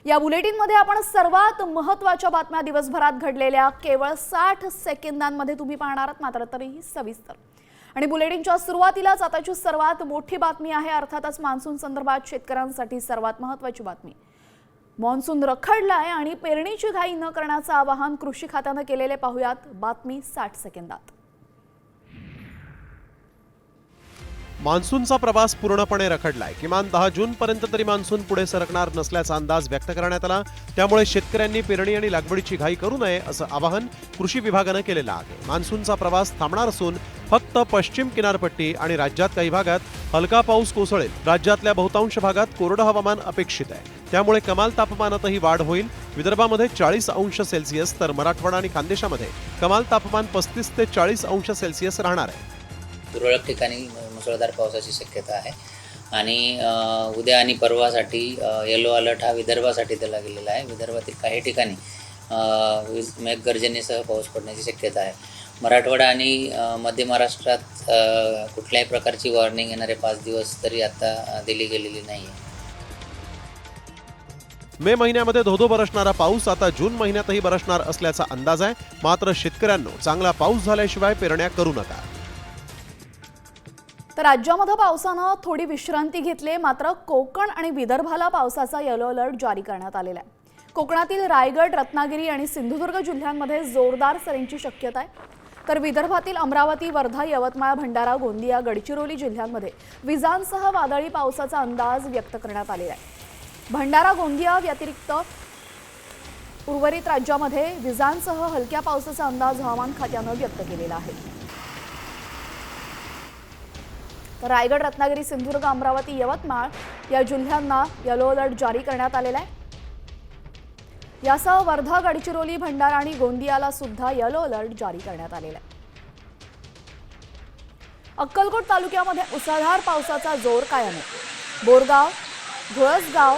या बुलेटिनमध्ये आपण सर्वात महत्त्वाच्या बातम्या दिवसभरात घडलेल्या केवळ 60 सेकंदांमध्ये तुम्ही पाहणार आहात, मात्र तरीही सविस्तर। आणि बुलेटिनच्या सुरुवातीलाच आताची सर्वात मोठी बातमी आहे, अर्थातच मान्सून संदर्भात शेतकऱ्यांसाठी सर्वात महत्त्वाची बातमी। मान्सून रखडलाय आणि पेरणीची घाई न करण्याचं आवाहन कृषी खात्याने केलेले पाहूयात बातमी 60 सेकंदात। मान्सूनचा प्रवास पूर्णपणे रखडलाय। किमान 10 जून पर्यंत तरी मान्सून पुढे सरकणार नसल्याचा अंदाज व्यक्त करण्यात आला। त्यामुळे शेतकऱ्यांनी पेरणी आणि लागवडीची घाई करू नये असं आवाहन कृषी विभागाने केलेलं आहे। मान्सूनचा प्रवास थांबणार असून फक्त पश्चिम किनारपट्टी आणि राज्यात काही भागात हलका पाऊस कोसळेल। राज्यातल्या बहुतांश भागात कोरडं हवामान अपेक्षित आहे, त्यामुळे कमाल तापमानातही वाढ होईल। विदर्भामध्ये 40 अंश सेल्सिअस तर मराठवाडा आणि खानदेशामध्ये कमाल तापमान 35 ते 40 अंश सेल्सिअस राहणार आहे। तुरळक ठिकाणी मुसळधार पावसाची शक्यता आहे आणि उद्या आणि परवासाठी येलो अलर्ट हा विदर्भासाठी दिला गेलेला आहे। विदर्भातील काही ठिकाणी मेघगर्जनेसह पाऊस पडण्याची शक्यता आहे। मराठवाडा आणि मध्य महाराष्ट्रात कुठल्याही प्रकारची वॉर्निंग येणारे 5 दिवस तरी आता दिली गेलेली नाही आहे। मे महिन्यामध्ये धोधो बरसणारा पाऊस आता जून महिन्यातही बरसणार असल्याचा अंदाज आहे। मात्र शेतकऱ्यांनो, चांगला पाऊस झाल्याशिवाय पेरण्या करू नका। तर राज्यामध्ये पावसानं थोडी विश्रांती घेतली, मात्र कोकण आणि विदर्भाला पावसाचा येलो अलर्ट जारी करण्यात आलेला आहे। कोकणातील रायगड, रत्नागिरी आणि सिंधुदुर्ग जिल्ह्यांमध्ये जोरदार सरींची शक्यता आहे, तर विदर्भातील अमरावती, वर्धा, यवतमाळ, भंडारा, गोंदिया, गडचिरोली जिल्ह्यांमध्ये विजांसह वादळी पावसाचा अंदाज व्यक्त करण्यात आलेला आहे। भंडारा, गोंदिया व्यतिरिक्त उर्वरित राज्यामध्ये विजांसह हलक्या पावसाचा अंदाज हवामान खात्यानं व्यक्त केलेला आहे। रायगड, रत्नागिरी, सिंधुदुर्ग, अमरावती, यवतमाळ या जिल्ह्यांना येलो अलर्ट जारी करण्यात आलेला आहे। यासह वर्धा, गडचिरोली, भंडारा आणि गोंदियाला सुद्धा येलो अलर्ट जारी करण्यात आलेला आहे। अक्कलकोट तालुक्यामध्ये मुसळधार पावसाचा जोर कायम आहे। बोरगाव, घोळसगाव,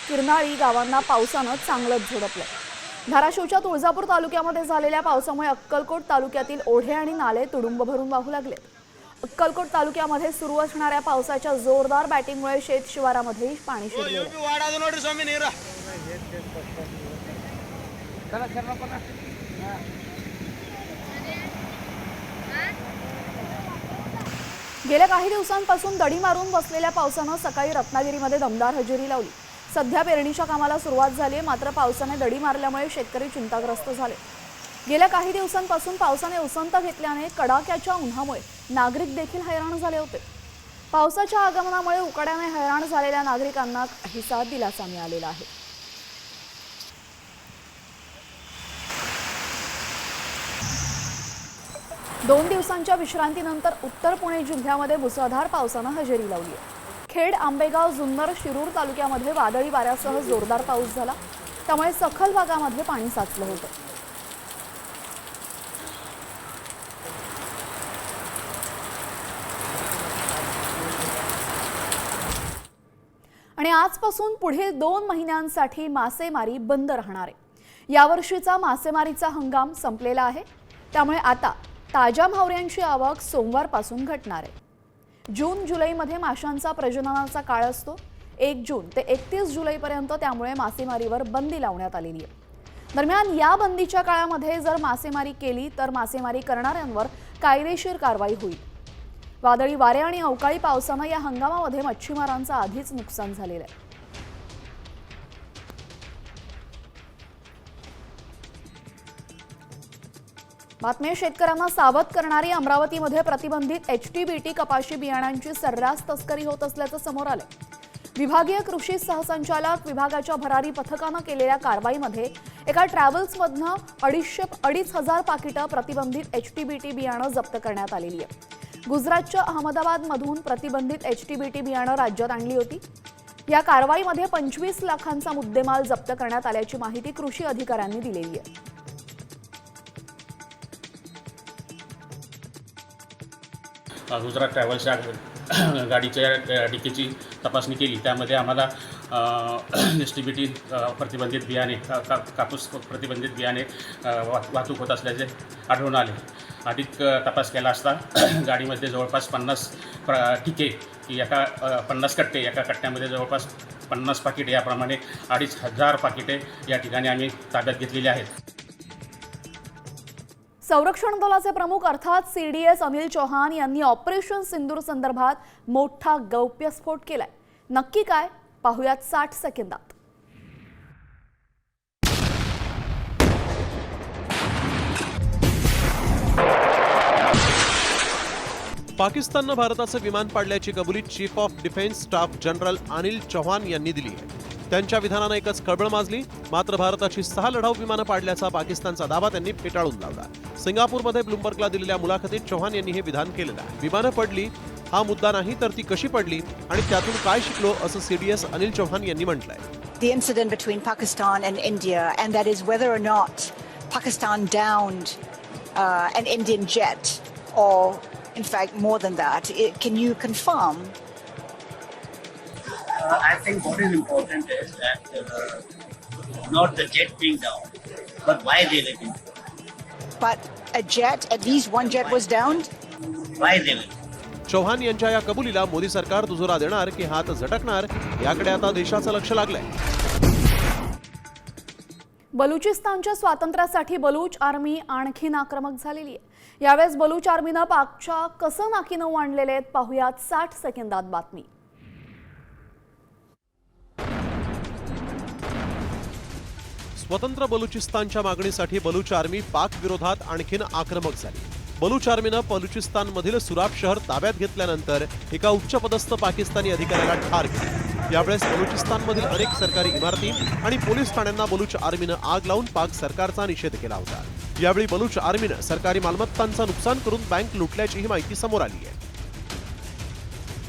किरनाळी गावांना पावसानं चांगलंच झोडपलं। धाराशिवच्या तुळजापूर तालुक्यामध्ये झालेल्या पावसामुळे अक्कलकोट तालुक्यातील ओढे आणि नाले तुडुंब भरून वाहू लागले। अक्कलकोट तालुक्यामध्ये सुरू असणाऱ्या पावसाच्या जोरदार बॅटिंगमुळे शेत शिवारामध्ये पाणी शिरले। गेल्या काही दिवसांपासून दडी मारून बसलेल्या पावसानं सकाळी रत्नागिरीमध्ये दमदार हजेरी लावली। सध्या पेरणीच्या कामाला सुरुवात झाली, मात्र पावसाने दडी मारल्यामुळे शेतकरी चिंताग्रस्त झाले। गेल्या काही दिवसांपासून पावसाने उसंत घेतल्याने कडाक्याच्या उन्हामुळे नागरिक देखील हैराण झाले होते। पावसाच्या आगमनामुळे उकाड्याने हैराण झालेल्या नागरिकांना काहीसा दिलासा मिळालेला आहे। दोन दिवसांच्या विश्रांतीनंतर उत्तर पुणे जिल्ह्यामध्ये मुसळधार पावसानं हजेरी लावली आहे। खेड, आंबेगाव, जुन्नर, शिरूर तालुक्यामध्ये वादळी वाऱ्यासह जोरदार पाऊस झाला, त्यामुळे सखल भागामध्ये पाणी साचलं होतं। आणि आजपासून पुढील 2 महिन्यांसाठी मासेमारी बंद राहणार आहे। यावर्षीचा मासेमारीचा हंगाम संपलेला आहे, त्यामुळे आता ताज्या मावऱ्यांची आवक सोमवारपासून घटणार आहे। जून जुलैमध्ये माशांचा प्रजननाचा काळ असतो, 1 जून ते 31 जुलैपर्यंत, त्यामुळे मासेमारीवर बंदी लावण्यात आलेली आहे। दरम्यान या बंदीच्या काळामध्ये जर मासेमारी केली तर मासेमारी करणाऱ्यांवर कायदेशीर कारवाई होईल। वादळी वारे आणि अवकाळी पावसानं या हंगामामध्ये मच्छीमारांचं आधीच नुकसान झालेलं आहे। बातमी शेतकऱ्यांना सावध करणारी। अमरावतीमध्ये प्रतिबंधित HTBT कपाशी बियाणांची सर्रास तस्करी होत असल्याचं समोर आलंय। विभागीय कृषी सहसंचालक विभागाच्या भरारी पथकानं केलेल्या कारवाईमध्ये एका ट्रॅव्हल्समधनं 2,500 पाकिटं प्रतिबंधित HTBT बियाणं जप्त करण्यात आलेली आहे। गुजरातच्या अहमदाबादमधून प्रतिबंधित HTBT बियाणं राज्यात आणली होती। या कारवाईमध्ये 25 लाखांचा मुद्देमाल जप्त करण्यात आल्याची माहिती कृषी अधिकाऱ्यांनी दिलेली आहे। गुजरात ट्रॅव्हल्सच्या गाडीच्या डिकीची तपासणी केली, त्यामध्ये आम्हाला HTBT प्रतिबंधित बियाणे, कापूस प्रतिबंधित बियाणे वाहतूक होत असल्याचे आढळून आले। अधिक तपास केला असता गाडीमध्ये जवळपास 50 ठिके की 50 कट्टे, एका कट्ट्यामध्ये जवळपास 50 पाकिटे याप्रमाणे 2500 पाकिटे या ठिकाणी आम्ही ताब्यात घेतलेली आहेत. संरक्षण दलाचे प्रमुख अर्थात CDS अनिल चौहान यांनी ऑपरेशन सिंदूर संदर्भात मोठा गौप्यस्फोट केलाय. नक्की काय पाहुयात 60 सेकंदात. पाकिस्ताननं भारताचं विमान पाडल्याची कबुली chief of defence staff general Anil Chauhan यांनी दिली आहे. त्यांच्या विधानानं एकच खळबळ माजली. मात्र भारताची 6 लढाऊ विमानं पाडल्याचा पाकिस्तानचा दावा त्यांनी फेटाळून लावला. सिंगापूरमध्ये ब्लूमबर्गला दिलेल्या मुलाखतीत चौहान यांनी हे विधान केलेलं आहे. विमानं पडली हा मुद्दा नाही, तर ती कशी पडली आणि त्यातून काय शिकलो असं CDS अनिल चौहान यांनी म्हटलंय. The incident between Pakistan and India, and that is whether or not Pakistan downed an Indian jet, or in fact more than that. Can you confirm? I think what is important is that not the jet being down, but why they were down. But a jet, at least one jet was downed? Why they were down. Chauhan यांच्या या कबुलीला मोदी सरकार दुजोरा देणार की हात झटकणार याकडे आता देशाचं लक्ष लागलंय. बलुचिस्तानच्या स्वातंत्र्यासाठी बलूच आर्मी आणखीन आक्रमक झालेली आहे. यावेळेस बलूच आर्मीनं पाकच्या कसं नाकीनऊ आणलेले आहेत पाहुयात 60 सेकंदात बातमी. स्वतंत्र बलुचिस्तानच्या मागणीसाठी बलूच आर्मी पाक विरोधात आणखीन आक्रमक झाली. बलूच आर्मीनं बलुचिस्तानमधील सुराब शहर ताब्यात घेतल्यानंतर एका उच्चपदस्थ पाकिस्तानी अधिकाऱ्याला ठार केलं. यावेळेस बलुचिस्तानमधील अनेक सरकारी इमारती आणि पोलीस ठाण्यांना बलूच आर्मीनं आग लावून पाक सरकारचा निषेध केला होता. यावेळी बलूच आर्मीनं सरकारी मालमत्तांचं नुकसान करून बँक लुटल्याचीही माहिती समोर आली आहे.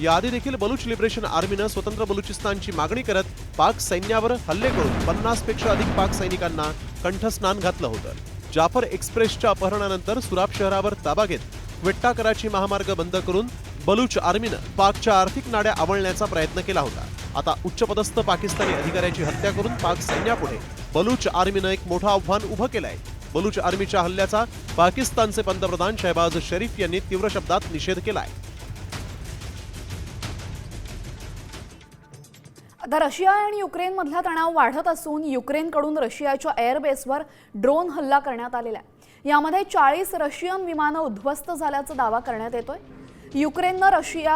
याआधी देखील बलूच लिबरेशन आर्मीनं स्वतंत्र बलुचिस्तानची मागणी करत पाक सैन्यावर हल्ले करून 50 पेक्षा अधिक पाक सैनिकांना कंठस्नान घातलं होतं. जाफर एक्सप्रेसच्या अपहरणानंतर सुराब शहरावर ताबा घेत क्वेट्टा कराची महामार्ग बंद करून बलूच आर्मीनं पाकच्या आर्थिक नाड्या आवळण्याचा प्रयत्न केला होता. आता उच्चपदस्थ पाकिस्तानी अधिकाऱ्याची हत्या करून पाक सैन्यापुढे बलूच आर्मीनं एक मोठं आव्हान उभं केलंय. बलूच आर्मीच्या हल्ल्याचा पाकिस्तानचे पंतप्रधान शहबाज शरीफ यांनी तीव्र शब्दात निषेध केलाय. आता रशिया आणि युक्रेनमधला तणाव वाढत असून युक्रेनकडून रशियाच्या एअरबेसवर ड्रोन हल्ला करण्यात आलेला आहे. यामध्ये 40 रशियन विमानं उद्ध्वस्त झाल्याचा दावा करण्यात येतोय. युक्रेननं रशिया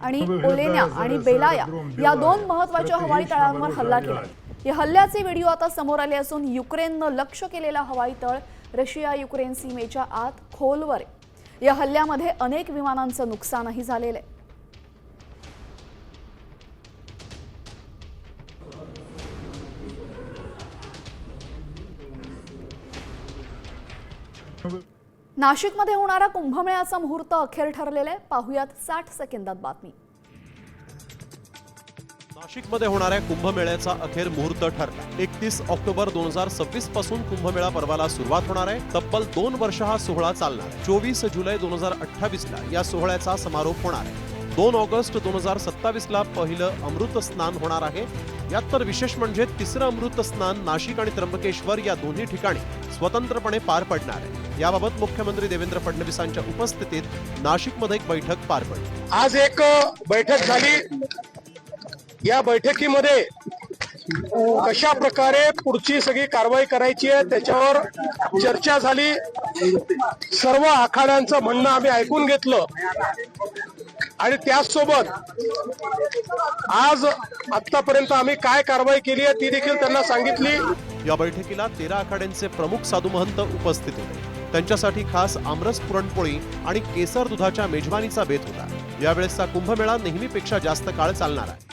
आणि ओलेन्या आणि बेलाया या 2 महत्त्वाच्या हवाई तळांवर हल्ला केला. या हल्ल्याचे व्हिडिओ आता समोर आले असून युक्रेननं लक्ष केलेला हवाई तळ रशिया युक्रेन सीमेच्या आत खोलवर आहे. या हल्ल्यामध्ये अनेक विमानांचं नुकसानही झालेलं आहे. नाशिकमध्ये होणारा कुंभमेळ्याचा मुहूर्त अखेर ठरलेला आहे. पाहुयात 60 सेकंदात बातमी. नाशिकमध्ये होणाऱ्या कुंभमेळ्याचा अखेर मुहूर्त ठरला. 31 ऑक्टोबर 2026 पासून कुंभमेळा पर्वाला सुरुवात होणार आहे. तब्बल 2 वर्ष हा सोहळा चालणार आहे. 24 जुलै 2028 ला या सोहळ्याचा समारोप होणार आहे. 2 ऑगस्ट 2027 ला पहिलं अमृत स्नान होणार आहे. यात तर विशेष म्हणजे तिसरं अमृत स्नान नाशिक आणि त्र्यंबकेश्वर या दोन्ही ठिकाणी स्वतंत्रपणे पार पडणार आहे. याबाबत मुख्यमंत्री देवेंद्र फडणवीसांच्या उपस्थितीत नाशिकमध्ये एक बैठक पार पडली. आज एक बैठक झाली. या बैठकीमध्ये कशा प्रकारे पुढची सगळी कारवाई करायची आहे त्याच्यावर चर्चा झाली. सर्व आखाड्यांचं म्हणणं आम्ही ऐकून घेतलं आणि त्याचसोबत आज आतापर्यंत आम्ही काय कारवाई केली आहे ती देखील त्यांना सांगितली. या बैठकीला 13 आखाड्यांचे प्रमुख साधू महंत उपस्थित होते. त्यांच्यासाठी खास आमरस पुरणपोळी आणि केसर दुधाच्या मेजवानीचा बेत होता. यावेळेसचा कुंभमेळा नेहमीपेक्षा जास्त काळ चालणार आहे.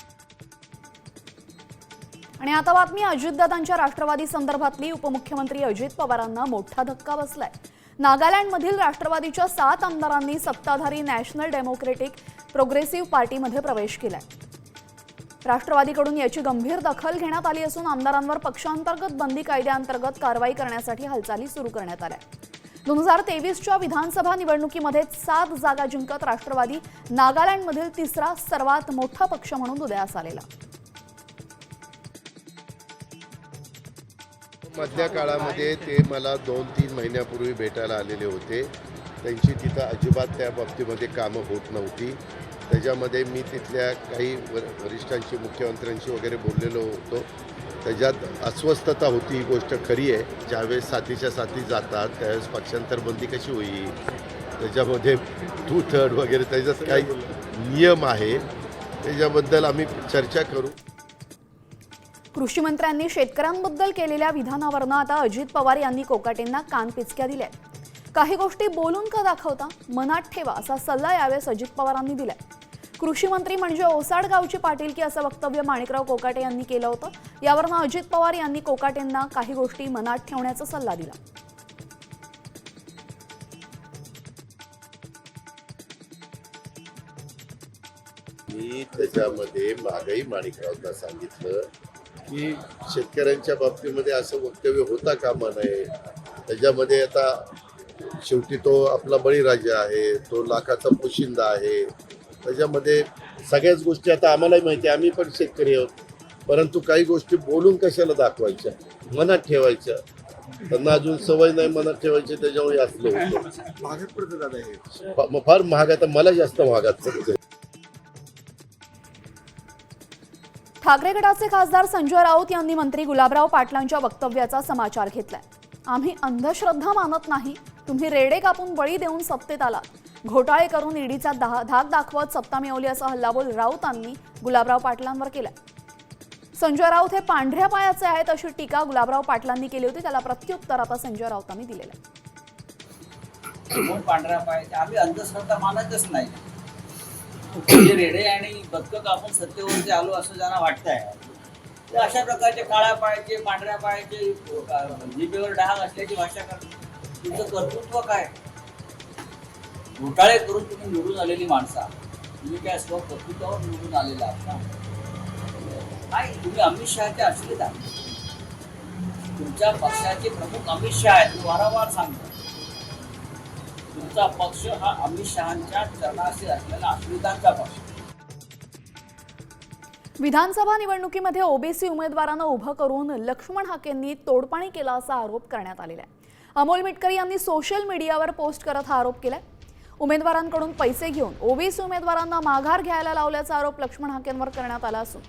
आणि आता बातमी अजितदादांच्या राष्ट्रवादी संदर्भातली. उपमुख्यमंत्री अजित पवारांना मोठा धक्का बसलाय. नागालँडमधील राष्ट्रवादीच्या 7 आमदारांनी सत्ताधारी नॅशनल डेमोक्रेटिक प्रोग्रेसिव्ह पार्टीमध्ये प्रवेश केलाय. राष्ट्रवादीकडून याची गंभीर दखल घेण्यात आली असून आमदारांवर पक्षांतर्गत बंदी कायद्याअंतर्गत कारवाई करण्यासाठी हालचाली सुरू करण्यात आल्या. 2023च्या विधानसभा निवडणुकीमध्ये 7 जागा जिंकत राष्ट्रवादी नागालँडमधील 3रा सर्वात मोठा पक्ष म्हणून उदयास आलेला. मधल्या काळामध्ये ते मला 2-3 महिन्यापूर्वी भेटायला आलेले होते. त्यांची तिथं अजिबात त्या बाबतीमध्ये कामं होत नव्हती. त्याच्यामध्ये मी तिथल्या काही वरिष्ठांशी मुख्यमंत्र्यांशी वगैरे बोललेलो होतो. त्याच्यात अस्वस्थता होती, ही गोष्ट खरी आहे. ज्यावेळेस साथीच्या साथी जातात त्यावेळेस पक्षांतर बंदी कशी होईल, त्याच्यामध्ये 2/3 वगैरे त्याच्यात काही नियम आहे, त्याच्याबद्दल आम्ही चर्चा करू. कृषी मंत्र्यांनी शेतकऱ्यांबद्दल केलेल्या विधानावरनं आता अजित पवार यांनी कोकाटेंना कानपिचक्या दिल्या. काही गोष्टी बोलून का दाखवता, मनात ठेवा असा सल्ला यावेळेस अजित पवारांनी दिलाय. कृषी मंत्री म्हणजे ओसाड गावची पाटीलकी असं वक्तव्य माणिकराव कोकाटे यांनी केलं होतं. यावरनं अजित पवार यांनी कोकाटेंना काही गोष्टी मनात ठेवण्याचा सल्ला दिला. मी त्याच्यामध्ये मागही माणिकरावला सांगितलं की शेतकऱ्यांच्या बाबतीमध्ये असं वक्तव्य होता कामा नये. त्याच्यामध्ये आता शेवटी तो आपला बळीराजा आहे, तो लाखाचा पोशिंदा आहे. त्याच्यामध्ये सगळ्याच गोष्टी आता आम्हालाही माहिती आहे, आम्ही पण शेतकरी आहोत. परंतु काही गोष्टी बोलून कशाला दाखवायच्या, मनात ठेवायच्या. त्यांना अजून सवय नाही मनात ठेवायची, त्याच्यामुळे असलं होतं. महागात पडतं दादा हे. फार महाग आता मला जास्त महागात पडतं. ठाकरे गटाचे खासदार संजय राऊत यांनी मंत्री गुलाबराव पाटलांच्या वक्तव्याचा समाचार घेतलाय. आम्ही अंधश्रद्धा मानत नाही. तुम्ही रेडे कापून बळी देऊन सत्तेत आलात. घोटाळे करून ईडीचा धाक दाखवत सत्ता मिळवली असा हल्लाबोल राऊतांनी गुलाबराव पाटलांवर केलाय. संजय राऊत हे पांढऱ्या पायाचे आहेत अशी टीका गुलाबराव पाटलांनी केली होती. त्याला प्रत्युत्तर आता संजय राऊतांनी दिलेलं आहे. पांढऱ्या पायाचे आम्ही अंधश्रद्धा मानतच नाही. जे रेडे आणि बदकं आपण सत्तेवरती आलो असं ज्यांना वाटतंय ते अशा प्रकारचे काळ्या पायाचे पांढऱ्या पायाचे जिभेवर डाग असल्याची भाषा करतात. तुमचं कर्तृत्व काय? घोटाळे करून तुम्ही निवडून आलेली माणसा, तुम्ही काय स्व कर्तृत्वावर निवडून आलेला आहात ना? नाही, तुम्ही अमित शहाच्या आश्रित आहात. तुमच्या पक्षाचे प्रमुख अमित शहा आहेत. मी वारंवार सांगतो, तुमचा पक्ष हा अमित शहांच्या चरणाशी असलेला आश्रितांचा पक्ष. विधानसभा निवडणुकीमध्ये ओबीसी उमेदवारांना उभं करून लक्ष्मण हाकेंनी तोडपाणी केला असा आरोप करण्यात आलेला आहे. अमोल मिटकरी यांनी सोशल मीडियावर पोस्ट करत हा आरोप केलाय. उमेदवारांकडून पैसे घेऊन ओबीसी उमेदवारांना माघार घ्यायला लावल्याचा आरोप लक्ष्मण हाकेंवर करण्यात आला असून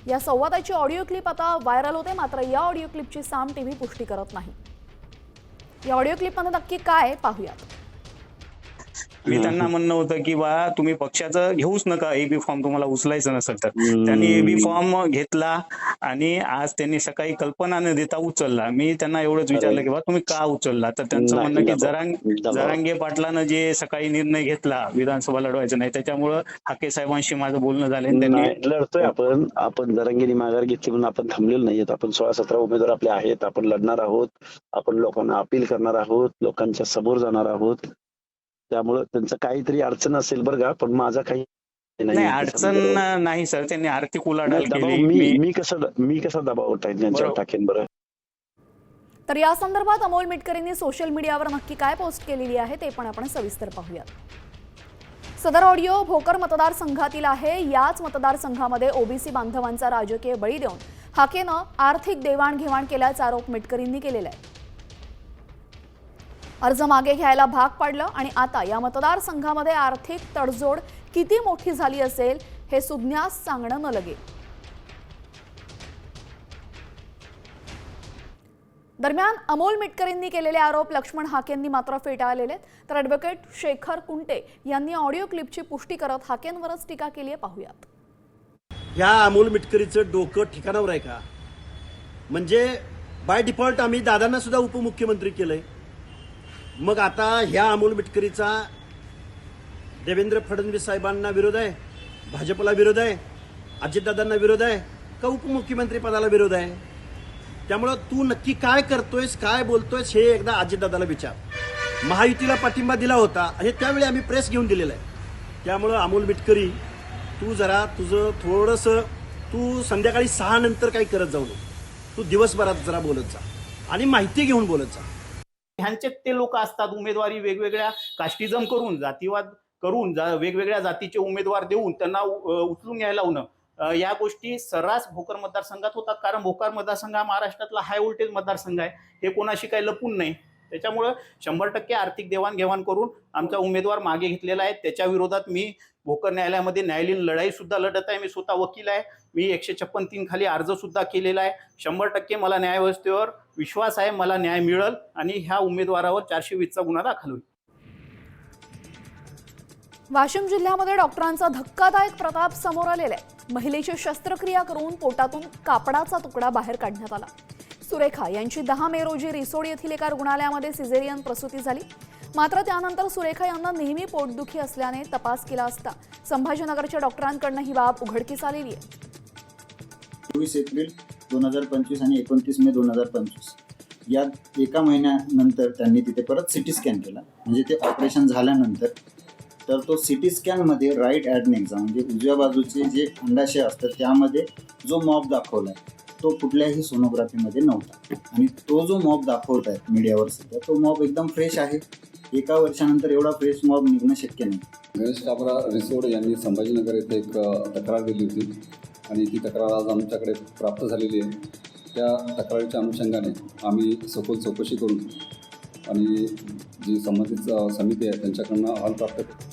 या संवादाची ऑडिओ क्लिप आता व्हायरल होते. मात्र या ऑडिओ क्लिपची साम टीव्ही पुष्टी करत नाही. या ऑडिओ क्लिपमध्ये नक्की काय पाहूयात. मी त्यांना म्हणणं होतं की बा तुम्ही पक्षाचं घेऊच नका, एबी फॉर्म तुम्हाला उचलायचं नसेल तर. त्यांनी एबी फॉर्म घेतला आणि आज त्यांनी सकाळी कल्पना न देता उचलला. मी त्यांना एवढंच विचारलं की बा तुम्ही का उचलला, तर त्यांचं म्हणणं की जरांगे पाटलानं जे सकाळी निर्णय घेतला विधानसभा लढवायचं नाही, त्याच्यामुळं हाके साहेबांशी माझं बोलणं झालं. त्यांनी लढतोय आपण जरांगेनी माघार घेतली म्हणून आपण थांबलेलो नाहीयेत. आपण 16-17 उमेदवार आपले आहेत. आपण लढणार आहोत. आपण लोकांना अपील करणार आहोत. लोकांच्या समोर जाणार आहोत. त्यामुळं त्यांचं काहीतरी अडचण असेल बरं का, पण माझा काही नाही अडचण नाही सर. त्यांनी आर्थिक उलाढाल केली. मी कसा दबाव त्यांच्यावर टाकेन बरं. तर या संदर्भात अमोल मिटकरींनी सोशल मीडियावर नक्की काय पोस्ट केलेली आहे ते पण आपण सविस्तर पाहूयात. सदर ऑडिओ भोकर मतदारसंघातील आहे. याच मतदारसंघामध्ये ओबीसी बांधवांचा राजकीय बळी देऊन हाकेनं आर्थिक देवाणघेवाण केल्याचा आरोप मिटकरींनी केलेला आहे. अर्ज मागे घ्यायला भाग पाडलं आणि आता या मतदारसंघामध्ये आर्थिक तडजोड किती मोठी झाली असेल हे सुज्ञास सांगणं न लगे. दरम्यान अमोल मिटकरींनी केलेले आरोप लक्ष्मण हाकेंनी मात्र फेटाळलेले. तर ॲडव्होकेट शेखर कुंटे यांनी ऑडिओ क्लिपची पुष्टी करत हाकेंवरच टीका केली आहे. पाहूयात. ह्या अमोल मिटकरीचं डोकं ठिकाणावर आहे का? म्हणजे बाय डिफॉल्ट आम्ही दादांना सुद्धा उपमुख्यमंत्री केलंय. मग आता ह्या अमोल मिटकरीचा देवेंद्र फडणवीस साहेबांना विरोध आहे, भाजपला विरोध आहे, अजितदादांना विरोध आहे का उपमुख्यमंत्री पदाला विरोध आहे? त्यामुळं तू नक्की काय करतोयस, काय बोलतोयस हे एकदा अजितदादाला विचार. महायुतीला पाठिंबा दिला होता आणि त्यावेळी आम्ही प्रेस घेऊन दिलेला आहे. त्यामुळं अमोल मिटकरी तू जरा तुझं थोडंसं तू संध्याकाळी 6 नंतर काही करत जाऊ नको. तू दिवसभरात जरा बोलत जा आणि माहिती घेऊन बोलत जा. ह्यांचे ते लोक असतात उमेदवारी वेगवेगळ्या कास्टिझम करून जातीवाद करून वेगवेगळ्या जातीचे उमेदवार देऊन त्यांना उचलून घ्यायला लावणं, या गोष्टी सर्रास भोकर मतदारसंघात होतात. कारण भोकर मतदारसंघ हा महाराष्ट्रातला हाय व्होल्टेज मतदारसंघ आहे. हे कोणाशी काही लपून नाही. त्याच्यामुळं 100% आर्थिक देवाणघेवाण करून आमचा उमेदवार मागे घेतलेला आहे. त्याच्या विरोधात मी भोकर न्यायालयामध्ये न्यायालयीन लढाई सुद्धा लढत आहे. मी स्वतः वकील आहे. मी 156(3) खाली अर्ज सुद्धा केलेला आहे. 100% मला न्यायव्यवस्थेवर विश्वास आहे. मला न्याय मिळेल आणि ह्या उमेदवारावर 420चा गुन्हा दाखल होईल. वाशिम जिल्ह्यामध्ये डॉक्टरांचा धक्कादायक प्रताप समोर आलेला आहे. महिलेची शस्त्रक्रिया करून पोटातून कापडाचा तुकडा बाहेर काढण्यात आला. सुरेखा यांची 10 मे रोजी रिसोड येथील एका रुग्णालयामध्ये सिझेरियन प्रसूती झाली. मात्र त्यानंतर सुरेखा यांना नेहमी पोटदुखी असल्याने तपास केला असता संभाजीनगरच्या डॉक्टरांकडून ही बाब उघडकीस आलेली आहे. 24 एप्रिल 2025 आणि 29 मे 2025 या एका महिन्यानंतर त्यांनी तिथे परत सिटी स्कॅन केला. म्हणजे ते ऑपरेशन झाल्यानंतर तर तो सिटी स्कॅनमध्ये राईट ॲडनेक्झा म्हणजे उजव्या बाजूचे जे अंडाशय असतात त्यामध्ये जो मॉब दाखवला आहे तो कुठल्याही सोनोग्राफीमध्ये नव्हता. आणि तो जो मॉब दाखवत आहेत मीडियावर सध्या तो मॉब एकदम फ्रेश आहे. एका वर्षानंतर एवढा फ्रेश मॉब निघणं शक्य नाही. गणेश काबरा रिसोड यांनी संभाजीनगर येथे एक तक्रार दिली होती आणि ती तक्रार आज आमच्याकडे प्राप्त झालेली आहे. त्या तक्रारीच्या अनुषंगाने आम्ही सखोल चौकशी करून आणि जी संबंधित समिती आहे त्यांच्याकडून अहवाल प्राप्त केला.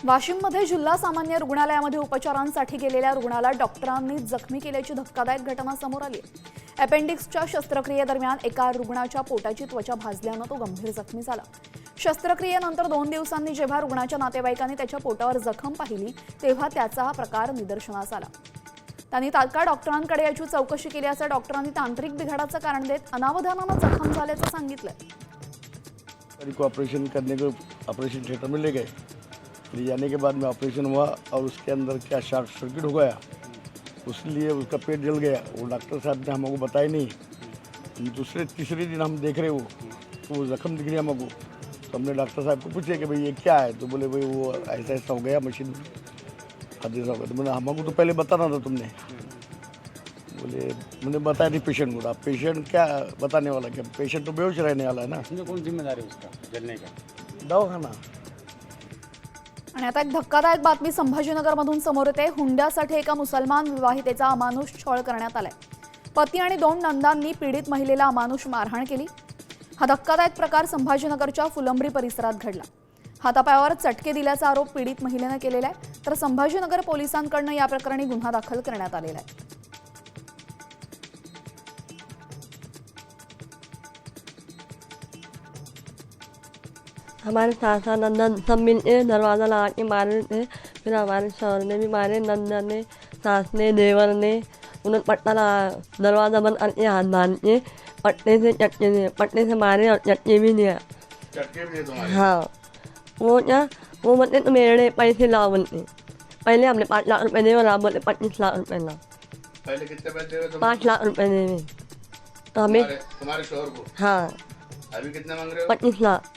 वाशिममध्ये जिल्हा सामान्य रुग्णालयामध्ये उपचारांसाठी गेलेल्या रुग्णाला डॉक्टरांनी जखमी केल्याची धक्कादायक घटना समोर आली. अपेंडिक्सच्या शस्त्रक्रियेदरम्यान एका रुग्णाच्या पोटाची त्वचा भाजल्यानं तो गंभीर जखमी झाला. शस्त्रक्रियेनंतर 2 दिवसांनी जेव्हा रुग्णाच्या नातेवाईकांनी त्याच्या पोटावर जखम पाहिली तेव्हा त्याचा हा प्रकार निदर्शनास आला. त्यांनी तात्काळ डॉक्टरांकडे याची चौकशी केली असं डॉक्टरांनी तांत्रिक बिघाडाचं कारण देत अनावधानानं जखम झाल्याचं सांगितलंय. ऑपरेशन करने को ऑपरेशन थिएटर में ले गए. फिर जाने के बाद में ऑपरेशन हुआ और उसके अंदर क्या शॉर्ट सर्किट हो गया, उसलिए उसका पेट जल गया. वो डॉक्टर साहब ने हमको बताया नहीं. दूसरे तीसरे दिन हम देख रहे हो तो वो जख्म दिख रही हमको. तो हमने डॉक्टर साहब को पूछे कि भाई ये क्या है, तो बोले भाई वो ऐसा ऐसा हो गया मशीन हादसा हो गया. तो मैंने हमको तो पहले बताना था तुमने. बोले मैंने बताया नहीं पेशेंट को. आप पेशेंट क्या बताने वाला, क्या पेशेंट तो बेहोश रहने वाला है ना. कौन जिम्मेदारी उसका जलने का? दवाखाना. आणि आता एक धक्कादायक बातमी संभाजीनगरमधून समोर येते. हुंड्यासाठी एका मुसलमान विवाहितेचा अमानुष छळ करण्यात आलाय. पती आणि 2 नंदांनी पीडित महिलेला अमानुष मारहाण केली. हा धक्कादायक प्रकार संभाजीनगरच्या फुलंब्री परिसरात घडला. हातापायावर चटके दिल्याचा आरोप पीडित महिलेनं केलेला आहे. तर संभाजीनगर पोलिसांकडून या प्रकरणी गुन्हा दाखल करण्यात आलेला आहे. हमारे सासा नंदन सब मिलके दरवाज़ा लगा के मारे थे. फिर हमारे शौहर ने भी मारे, नंदन ने, सास ने, देवर ने. उन्होंने पट्टा लगा, दरवाज़ा बंद करके हाथ बांध के पट्टे से चटके दिए, पट्टे से मारे और चटके भी दिया. चटके भी तुम्हारे? हाँ. वो क्या, वो बोलते तो मेरे पैसे लाओ बोलते. पहले हमने 5 लाख रुपए दिए और आप बोलते 25 लाख रुपए लाओ. पहले कितने पैसे दे रहे 5 लाख रुपए दे. तो हमें तुम्हारे शोहर को? हाँ. अभी कितने मांग रहे हो? 25 लाख.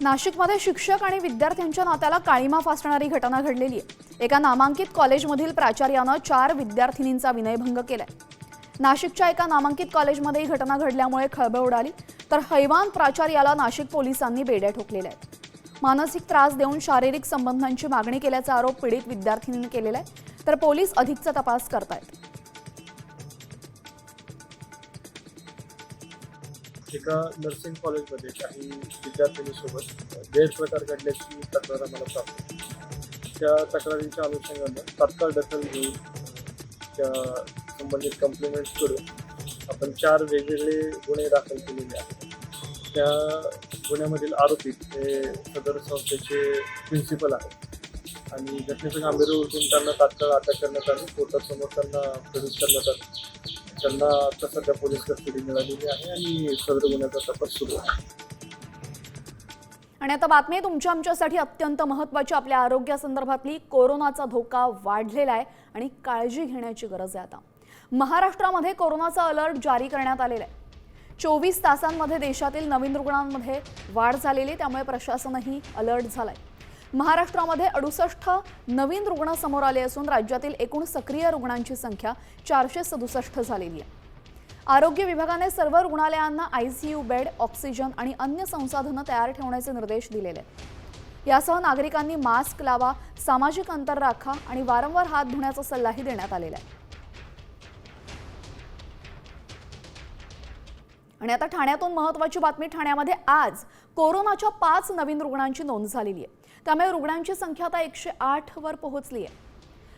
नाशिकमध्ये शिक्षक आणि विद्यार्थ्यांच्या नात्याला काळीमा फासणारी घटना घडलेली आहे. एका नामांकित कॉलेजमधील प्राचार्यानं 4 विद्यार्थिनींचा विनयभंग केलाय. नाशिकच्या एका नामांकित कॉलेजमध्ये ही घटना घडल्यामुळे खळबळ उडाली. तर हैवान प्राचार्याला नाशिक पोलिसांनी बेड्या ठोकलेल्या आहेत. मानसिक त्रास देऊन शारीरिक संबंधांची मागणी केल्याचा आरोप पीडित विद्यार्थिनींनी केलेला आहे. तर पोलीस अधिकचा तपास करतायत. एका नर्सिंग कॉलेजमध्ये काही विद्यार्थिनीसोबत गैरप्रकार घडल्याची तक्रार आम्हाला प्राप्त होती. त्या तक्रारीच्या अनुषंगानं तात्काळ दखल घेऊन त्या संबंधित कंप्लेंट्स करून आपण 4 वेगवेगळे गुन्हे दाखल केलेले आहेत. त्या गुन्ह्यामधील आरोपी हे सदर संस्थेचे प्रिन्सिपल आहेत आणि घटनेचं गांभीर्य ओळखून त्यांना तात्काळ अटक करण्यात आली. कोर्टासमोर त्यांना प्रोड्यूस करण्यात आलं. त्यांना आता सध्या पोलीस कस्टडी मिळालेली आहे आणि सदर गुन्ह्याचा तपास सुरू आहे. आणि आता बातमी तुमच्या आमच्यासाठी अत्यंत महत्त्वाची. आपल्या आरोग्यासंदर्भातली कोरोनाचा धोका वाढलेला आहे आणि काळजी घेण्याची गरज आहे. आता महाराष्ट्रामध्ये कोरोनाचा अलर्ट जारी करण्यात आलेला आहे. 24 तासांमध्ये देशातील नवीन रुग्णांमध्ये वाढ झालेली, त्यामुळे प्रशासनही अलर्ट झालंय. महाराष्ट्रामध्ये 68 नवीन रुग्ण समोर आले असून राज्यातील एकूण सक्रिय रुग्णांची संख्या 467 झालेली आहे. आरोग्य विभागाने सर्व रुग्णालयांना ICU बेड, ऑक्सिजन आणि अन्य संसाधनं तयार ठेवण्याचे निर्देश दिलेले आहेत. यासह नागरिकांनी मास्क लावा, सामाजिक अंतर राखा आणि वारंवार हात धुण्याचा सल्लाही देण्यात आलेला आहे. आणि आता ठाण्यातून महत्त्वाची बातमी. ठाण्यामध्ये आज कोरोनाच्या 5 नवीन रुग्णांची नोंद झालेली आहे. त्यामुळे रुग्णांची संख्या आता 108 वर पोहोचली आहे.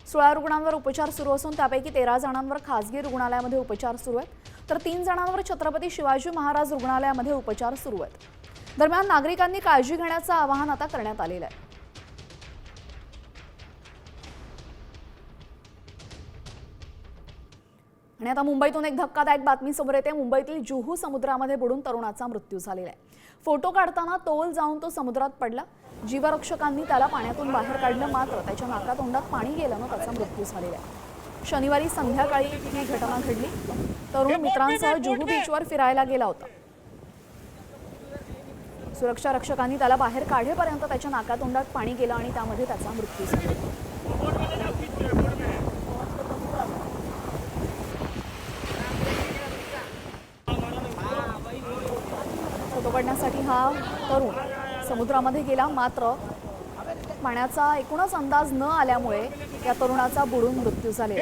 16 रुग्णांवर उपचार सुरू असून त्यापैकी 13 जणांवर खासगी रुग्णालयामध्ये उपचार सुरू आहेत, तर 3 जणांवर छत्रपती शिवाजी महाराज रुग्णालयामध्ये उपचार सुरू आहेत. दरम्यान नागरिकांनी काळजी घेण्याचं आवाहन आता करण्यात आलेलं आहे. आणि आता मुंबईतून एक धक्कादायक बातमी समोर येते. मुंबईतील जुहू समुद्रामध्ये बुडून तरुणाचा मृत्यू झालेला आहे. फोटो काढताना तोल जाऊन तो समुद्रात पडला. जीवरक्षकांनी त्याला पाण्यातून बाहेर काढलं, मात्र त्याच्या नाकातोंडात पाणी गेल्यानं त्याचा मृत्यू झालेला आहे. शनिवारी संध्याकाळी ही घटना घडली. तरुण मित्रांसह जुहू बीचवर फिरायला गेला होता. सुरक्षा रक्षकांनी त्याला बाहेर काढेपर्यंत त्याच्या नाकातोंडात पाणी गेलं आणि त्यामध्ये त्याचा मृत्यू झाला. फोटो काढण्यासाठी हा तरुण समुद्रामध्ये गेला, मात्र पाण्याचा एकूणच अंदाज न आल्यामुळे या तरुणाचा बुडून मृत्यू झाला.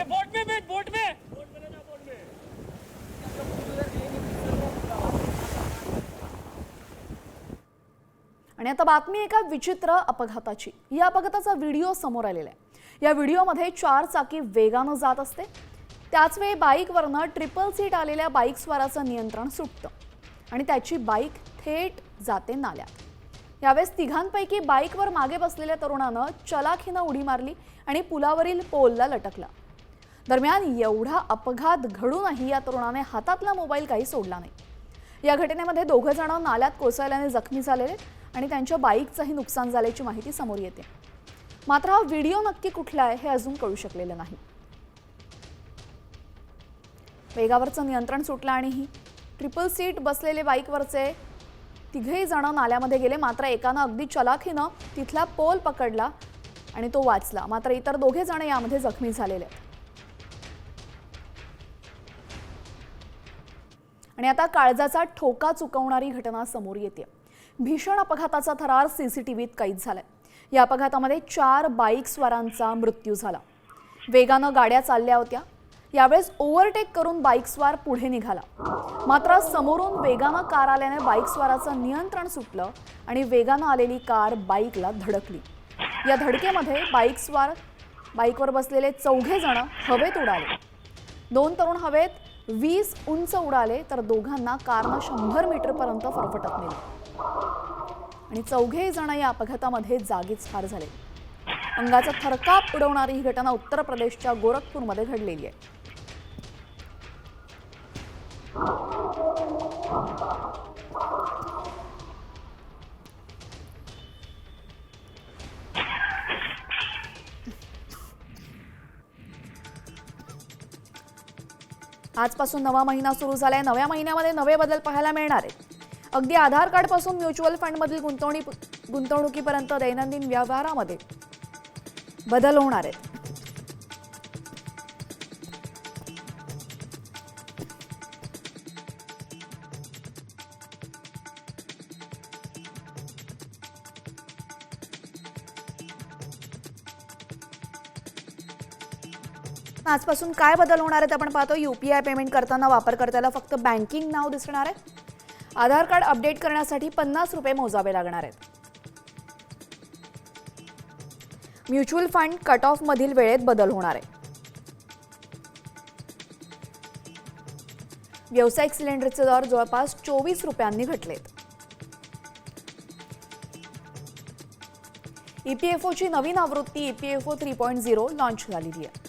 आणि आता बातमी एका विचित्र अपघाताची. या अपघाताचा व्हिडिओ समोर आलेला आहे. या व्हिडिओमध्ये 4 चाकी वेगानं जात असते. त्याच वेळी बाईकवरनं ट्रिपल सीट आलेल्या बाईक स्वाराचं नियंत्रण सुटतं आणि त्याची बाईक थेट जाते नाल्यात. यावेळेस तिघांपैकी बाईकवर मागे बसलेल्या तरुणानं चलाखीनं उडी मारली आणि पुलावरील पोलला लटकला. दरम्यान एवढा अपघात घडूनही या तरुणाने हातातला मोबाईल काही सोडला नाही. या घटनेमध्ये 2 जण नाल्यात कोसळल्याने जखमी झालेले आणि त्यांच्या बाईकचंही नुकसान झाल्याची माहिती समोर येते. मात्र हा व्हिडिओ नक्की कुठला आहे हे अजून कळू शकलेलं नाही. वेगावरचं नियंत्रण सुटलं आणि ही ट्रिपल सीट बसलेले बाईकवरचे 3 जण नाल्यामध्ये गेले. मात्र एकानं अगदी चलाखीनं तिथला पोल पकडला आणि तो वाचला. मात्र इतर 2 जण यामध्ये जखमी झालेले आहेत. आणि आता काळजाचा ठोका चुकवणारी घटना समोर येते. भीषण अपघाताचा थरार सीसीटीव्हीत कैद झालाय. या अपघातामध्ये 4 बाईक स्वारांचा मृत्यू झाला. वेगानं गाड्या चालल्या होत्या. यावेळेस ओव्हरटेक करून बाईकस्वार पुढे निघाला, मात्र समोरून वेगानं कार आल्याने बाईकस्वाराचं नियंत्रण सुटलं आणि वेगानं आलेली कार बाईकला धडकली. या धडकेमध्ये बाईकवर बसलेले 4 जण हवेत उडाले. 2 तरुण हवेत 20 उंच उडाले, तर 2घांना कारनं 100 मीटरपर्यंत फरफटत नेले आणि 4 जण या अपघातामध्ये जागीच ठार झाले. अंगाचा थरकाप उडवणारी ही घटना उत्तर प्रदेशच्या गोरखपूरमध्ये घडलेली आहे. आजपासून नवा महिना सुरू झालाय. नव्या महिन्यामध्ये नवे बदल पाहायला मिळणार आहेत. अगदी आधार कार्ड पासून म्युच्युअल फंडमधील गुंतवणुकीपर्यंत दैनंदिन व्यवहारामध्ये बदल होणार आहेत. आजपासून काय बदल होणार आहेत आपण पाहतो. UPI पेमेंट करताना वापरकर्त्याला फक्त बँकिंग नाव दिसणार आहे. आधार कार्ड अपडेट करण्यासाठी 50 रुपये मोजावे लागणार आहेत. म्युच्युअल फंड कट ऑफ मधील वेळेत बदल होणार आहे. व्यावसायिक सिलेंडरचे दर जवळपास 24 रुपयांनी घटलेत. EPFOची नवीन आवृत्ती EPFO 3.0 लॉन्च झालेली आहे.